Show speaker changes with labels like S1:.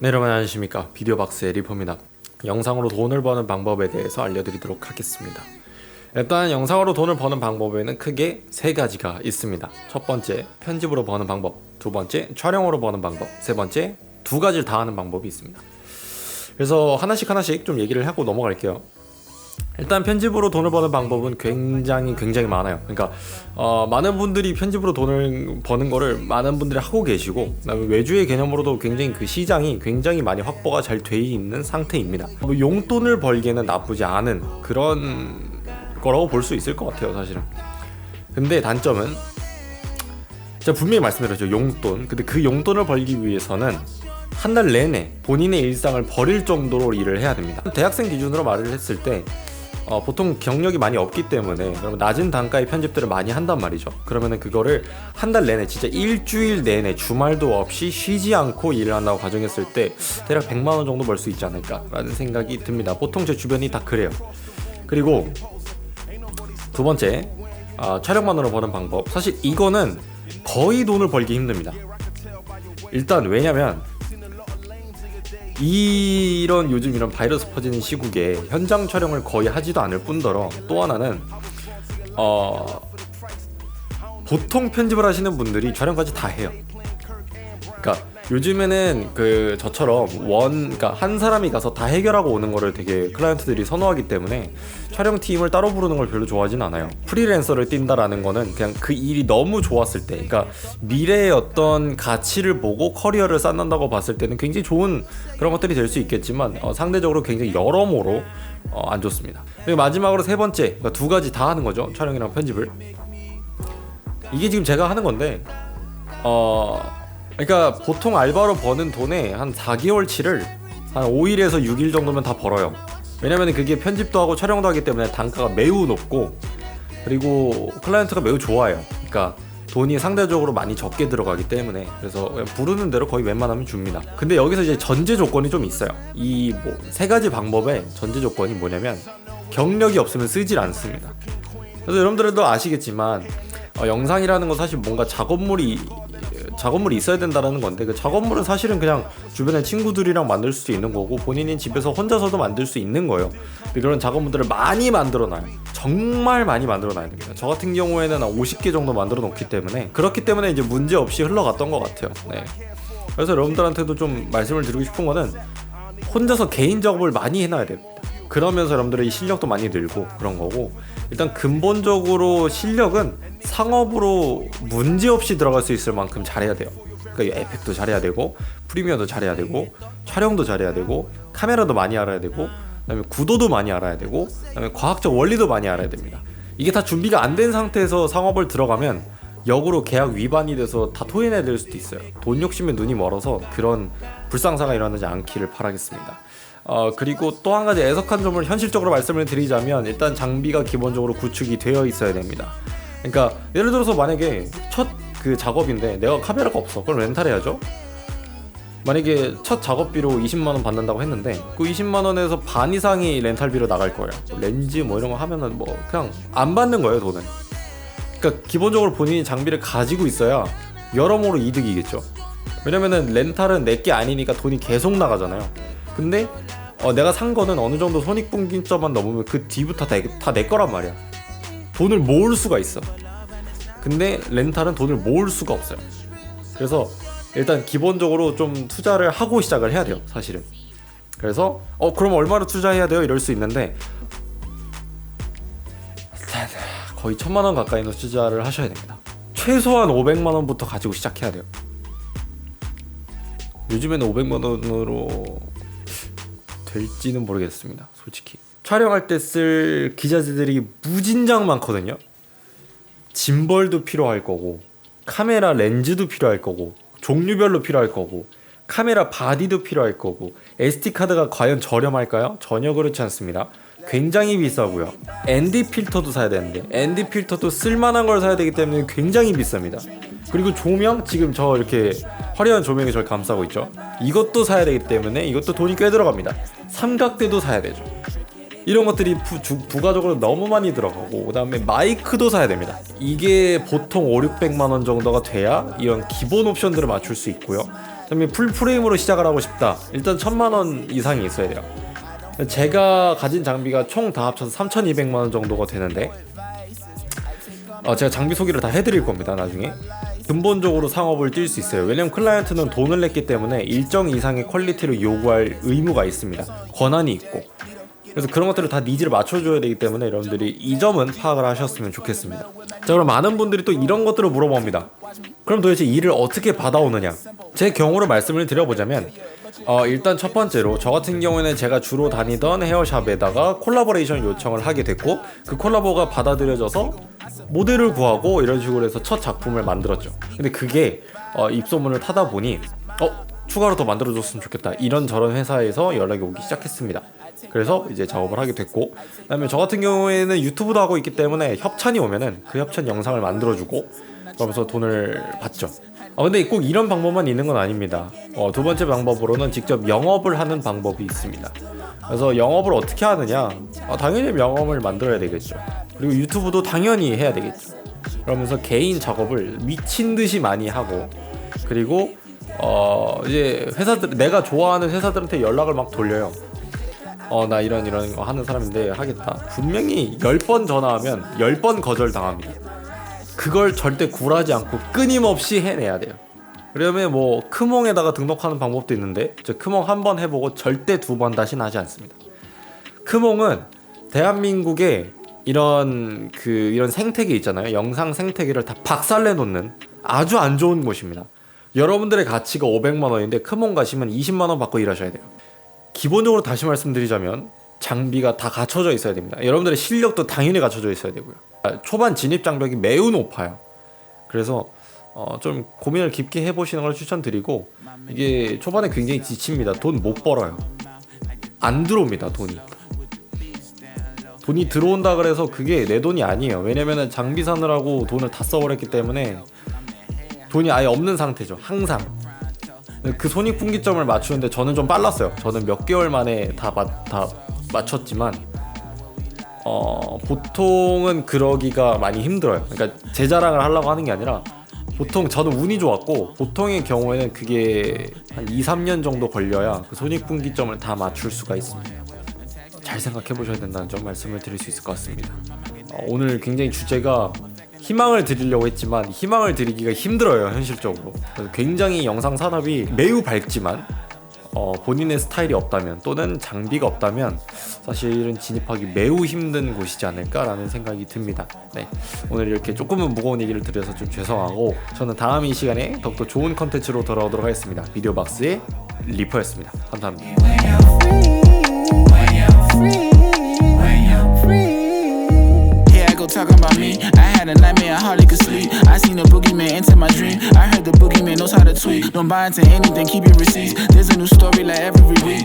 S1: 네, 여러분 안녕하십니까. 비디오박스의 리퍼입니다. 영상으로 돈을 버는 방법에 대해서 알려드리도록 하겠습니다. 일단 영상으로 돈을 버는 방법에는 크게 세 가지가 있습니다. 첫 번째, 편집으로 버는 방법. 두 번째, 촬영으로 버는 방법. 세 번째, 두 가지를 다 하는 방법이 있습니다. 그래서 하나씩 좀 얘기를 하고 넘어갈게요. 일단 편집으로 돈을 버는 방법은 굉장히 많아요. 그러니까 많은 분들이 편집으로 돈을 버는 거를 많은 분들이 하고 계시고, 그다음에 외주의 개념으로도 굉장히 그 시장이 굉장히 많이 확보가 잘 돼 있는 상태입니다. 뭐 용돈을 벌기에는 나쁘지 않은 그런 거라고 볼 수 있을 것 같아요, 사실은. 근데 단점은 제가 분명히 말씀드렸죠, 용돈. 근데 그 용돈을 벌기 위해서는 한 달 내내 본인의 일상을 버릴 정도로 일을 해야 됩니다. 대학생 기준으로 말을 했을 때 보통 경력이 많이 없기 때문에 그러면 낮은 단가의 편집들을 많이 한단 말이죠. 그러면은 그거를 한 달 내내 진짜 일주일 내내 주말도 없이 쉬지 않고 일을 한다고 가정했을 때 대략 100만 원 정도 벌 수 있지 않을까라는 생각이 듭니다. 보통 제 주변이 다 그래요. 그리고 두 번째, 촬영만으로 버는 방법. 사실 이거는 거의 돈을 벌기 힘듭니다. 일단 왜냐면 요즘 이런 바이러스 퍼지는 시국에 현장 촬영을 거의 하지도 않을 뿐더러 또 하나는 보통 편집을 하시는 분들이 촬영까지 다 해요. 그러니까 요즘에는 저처럼 그러니까 한 사람이 가서 다 해결하고 오는 거를 되게 클라이언트들이 선호하기 때문에 촬영팀을 따로 부르는 걸 별로 좋아하진 않아요. 프리랜서를 뛴다라는 거는 그냥 그 일이 너무 좋았을 때, 그러니까 미래의 어떤 가치를 보고 커리어를 쌓는다고 봤을 때는 굉장히 좋은 그런 것들이 될 수 있겠지만 상대적으로 굉장히 여러모로 안 좋습니다. 그리고 마지막으로 세 번째, 그러니까 두 가지 다 하는 거죠. 촬영이랑 편집을. 이게 지금 제가 하는 건데 그러니까 보통 알바로 버는 돈의 한 4개월치를 한 5일에서 6일 정도면 다 벌어요. 왜냐면 그게 편집도 하고 촬영도 하기 때문에 단가가 매우 높고, 그리고 클라이언트가 매우 좋아요. 그러니까 돈이 상대적으로 많이 적게 들어가기 때문에. 그래서 그냥 부르는 대로 거의 웬만하면 줍니다. 근데 여기서 이제 전제 조건이 좀 있어요. 이 세 가지 방법의 전제 조건이 뭐냐면 경력이 없으면 쓰질 않습니다. 그래서 여러분들도 아시겠지만 영상이라는 건 사실 뭔가 작업물이 있어야 된다라는 건데, 그 작업물은 사실은 그냥 주변의 친구들이랑 만들 수 있는 거고 본인이 집에서 혼자서도 만들 수 있는 거예요. 그런 작업물들을 많이 만들어놔요. 정말 많이 만들어놔야 됩니다. 저 같은 경우에는 한 50개 정도 만들어 놓기 때문에, 그렇기 때문에 이제 문제 없이 흘러갔던 것 같아요. 네. 그래서 여러분들한테도 좀 말씀을 드리고 싶은 거는 혼자서 개인 작업을 많이 해놔야 됩니다. 그러면서 여러분들의 실력도 많이 늘고 그런 거고, 일단 근본적으로 실력은 상업으로 문제없이 들어갈 수 있을 만큼 잘해야 돼요. 그러니까 에펙도 잘해야 되고, 프리미어도 잘해야 되고, 촬영도 잘해야 되고, 카메라도 많이 알아야 되고, 그다음에 구도도 많이 알아야 되고, 그다음에 과학적 원리도 많이 알아야 됩니다. 이게 다 준비가 안 된 상태에서 상업을 들어가면 역으로 계약 위반이 돼서 다 토해내야 될 수도 있어요. 돈 욕심에 눈이 멀어서 그런 불상사가 일어나지 않기를 바라겠습니다. 그리고 또 한 가지 애석한 점을 현실적으로 말씀을 드리자면, 일단 장비가 기본적으로 구축이 되어 있어야 됩니다. 그러니까 예를 들어서 만약에 첫 작업인데 내가 카메라가 없어, 그럼 렌탈해야죠. 만약에 첫 작업비로 20만원 받는다고 했는데 그 20만원에서 반 이상이 렌탈비로 나갈 거예요. 렌즈 이런 거 하면은 그냥 안 받는 거예요, 돈은. 그러니까 기본적으로 본인이 장비를 가지고 있어야 여러모로 이득이겠죠. 왜냐면은 렌탈은 내게 아니니까 돈이 계속 나가잖아요. 근데 내가 산 거는 어느 정도 손익분기점만 넘으면 그 뒤부터 다 내 거란 말이야. 돈을 모을 수가 있어. 근데 렌탈은 돈을 모을 수가 없어요. 그래서 일단 기본적으로 좀 투자를 하고 시작을 해야 돼요, 사실은. 그래서 그럼 얼마나 투자해야 돼요? 이럴 수 있는데 일단 거의 1000만 원 가까이는 투자를 하셔야 됩니다. 최소한 500만 원부터 가지고 시작해야 돼요. 요즘에는 500만 원으로 될지는 모르겠습니다, 솔직히. 촬영할 때 쓸 기자재들이 무진장 많거든요. 짐벌도 필요할 거고, 카메라 렌즈도 필요할 거고, 종류별로 필요할 거고, 카메라 바디도 필요할 거고, SD카드가 과연 저렴할까요? 전혀 그렇지 않습니다. 굉장히 비싸고요. ND 필터도 사야 되는데 ND 필터도 쓸만한 걸 사야 되기 때문에 굉장히 비쌉니다. 그리고 조명, 지금 저 이렇게 화려한 조명이 저를 감싸고 있죠. 이것도 사야 되기 때문에 이것도 돈이 꽤 들어갑니다. 삼각대도 사야 되죠. 이런 것들이 부가적으로 너무 많이 들어가고, 그 다음에 마이크도 사야 됩니다. 이게 보통 5,600만 원 정도가 돼야 이런 기본 옵션들을 맞출 수 있고요. 그다음에 풀프레임으로 시작을 하고 싶다. 일단 1000만원 이상이 있어야 돼요. 제가 가진 장비가 총 다 합쳐서 3200만원 정도가 되는데 제가 장비 소개를 다 해드릴 겁니다 나중에. 근본적으로 상업을 뛸 수 있어요. 왜냐면 클라이언트는 돈을 냈기 때문에 일정 이상의 퀄리티를 요구할 의무가 있습니다. 권한이 있고. 그래서 그런 것들을 다 니즈를 맞춰줘야 되기 때문에 여러분들이 이 점은 파악을 하셨으면 좋겠습니다. 자, 그럼 많은 분들이 또 이런 것들을 물어봅니다. 그럼 도대체 일을 어떻게 받아오느냐? 제 경우로 말씀을 드려보자면 일단 첫 번째로 저 같은 경우에는 제가 주로 다니던 헤어샵에다가 콜라보레이션 요청을 하게 됐고, 그 콜라보가 받아들여져서 모델을 구하고 이런 식으로 해서 첫 작품을 만들었죠. 근데 그게 입소문을 타다 보니 추가로 더 만들어줬으면 좋겠다, 이런저런 회사에서 연락이 오기 시작했습니다. 그래서 이제 작업을 하게 됐고, 그다음에 저 같은 경우에는 유튜브도 하고 있기 때문에 협찬이 오면은 그 협찬 영상을 만들어주고 그러면서 돈을 받죠. 근데 꼭 이런 방법만 있는 건 아닙니다. 두 번째 방법으로는 직접 영업을 하는 방법이 있습니다. 그래서 영업을 어떻게 하느냐? 당연히 명함을 만들어야 되겠죠. 그리고 유튜브도 당연히 해야 되겠죠. 그러면서 개인 작업을 미친 듯이 많이 하고, 그리고 이제 회사들, 내가 좋아하는 회사들한테 연락을 막 돌려요. 나 이런 거 하는 사람인데 하겠다. 분명히 10번 전화하면 10번 거절당합니다. 그걸 절대 굴하지 않고 끊임없이 해내야 돼요. 그러면 뭐 크몽에다가 등록하는 방법도 있는데, 저 크몽 한 번 해보고 절대 2번 다시는 하지 않습니다. 크몽은 대한민국의 이런 생태계 있잖아요. 영상 생태계를 다 박살내 놓는 아주 안 좋은 곳입니다. 여러분들의 가치가 500만 원인데 크몽 가시면 20만 원 받고 일하셔야 돼요. 기본적으로 다시 말씀드리자면 장비가 다 갖춰져 있어야 됩니다. 여러분들의 실력도 당연히 갖춰져 있어야 되고요. 초반 진입 장벽이 매우 높아요. 그래서 좀 고민을 깊게 해보시는 걸 추천드리고, 이게 초반에 굉장히 지칩니다. 돈 못 벌어요. 안 들어옵니다. 돈이 들어온다 그래서 그게 내 돈이 아니에요. 왜냐면은 장비 사느라고 돈을 다 써버렸기 때문에 돈이 아예 없는 상태죠. 항상. 그 손익분기점을 맞추는데 저는 좀 빨랐어요. 저는 몇 개월 만에 다 맞췄지만 보통은 그러기가 많이 힘들어요. 그러니까 제 자랑을 하려고 하는 게 아니라, 보통 저는 운이 좋았고, 보통의 경우에는 그게 한 2-3년 정도 걸려야 그 손익분기점을 다 맞출 수가 있습니다. 잘 생각해 보셔야 된다는 점 말씀을 드릴 수 있을 것 같습니다. 오늘 굉장히 주제가 희망을 드리려고 했지만 희망을 드리기가 힘들어요, 현실적으로. 굉장히 영상 산업이 매우 밝지만 본인의 스타일이 없다면, 또는 장비가 없다면 사실은 진입하기 매우 힘든 곳이지 않을까라는 생각이 듭니다. 네, 오늘 이렇게 조금은 무거운 얘기를 드려서 좀 죄송하고, 저는 다음 이 시간에 더욱더 좋은 컨텐츠로 돌아오도록 하겠습니다. 비디오박스의 리퍼였습니다. 감사합니다.
S2: Talking about me, I had a nightmare, I hardly could sleep. I seen a boogeyman enter my dream. I heard the boogeyman knows how to tweet. Don't buy into anything, keep your receipts. There's a new story like every week.